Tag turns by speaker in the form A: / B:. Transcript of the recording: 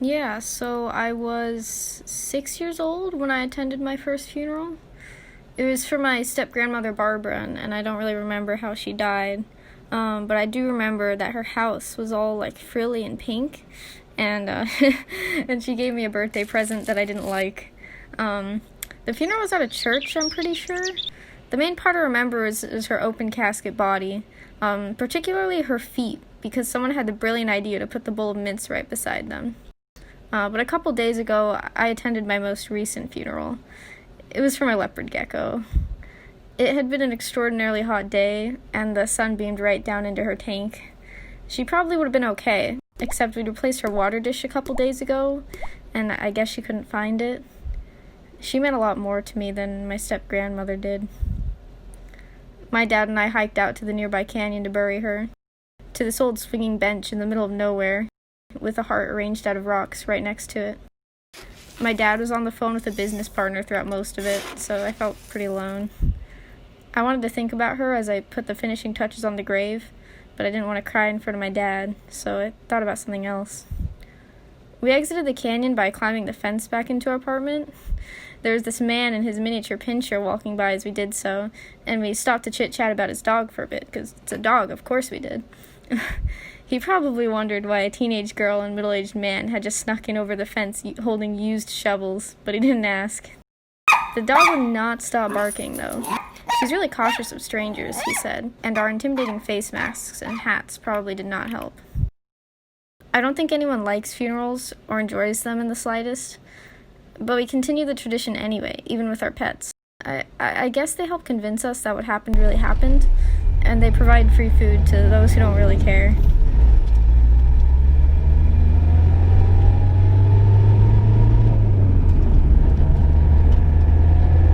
A: Yeah, so I was 6 years old when I attended my first funeral. It was for my step grandmother Barbara, and I don't really remember how she died. But I do remember that her house was all like frilly and pink, and and she gave me a birthday present that I didn't like. Um, the funeral was at a church, I'm pretty sure. The main part I remember is her open casket body, particularly her feet, because someone had the brilliant idea to put the bowl of mints right beside them. But a couple days ago, I attended my most recent funeral. It was for my leopard gecko. It had been an extraordinarily hot day, and the sun beamed right down into her tank. She probably would have been okay, except we'd replaced her water dish a couple days ago, and I guess she couldn't find it. She meant a lot more to me than my step-grandmother did. My dad and I hiked out to the nearby canyon to bury her, to this old swinging bench in the middle of nowhere, with a heart arranged out of rocks right next to it. My dad was on the phone with a business partner throughout most of it, so I felt pretty alone. I wanted to think about her as I put the finishing touches on the grave, but I didn't want to cry in front of my dad, so I thought about something else. We exited the canyon by climbing the fence back into our apartment. There was this man in his miniature pinscher walking by as we did so, and we stopped to chit-chat about his dog for a bit, because it's a dog, of course we did. He probably wondered why a teenage girl and middle-aged man had just snuck in over the fence holding used shovels, but he didn't ask. The dog would not stop barking, though. She's really cautious of strangers, he said, and our intimidating face masks and hats probably did not help. I don't think anyone likes funerals or enjoys them in the slightest, but we continue the tradition anyway, even with our pets. I guess they help convince us that what happened really happened, and they provide free food to those who don't really care.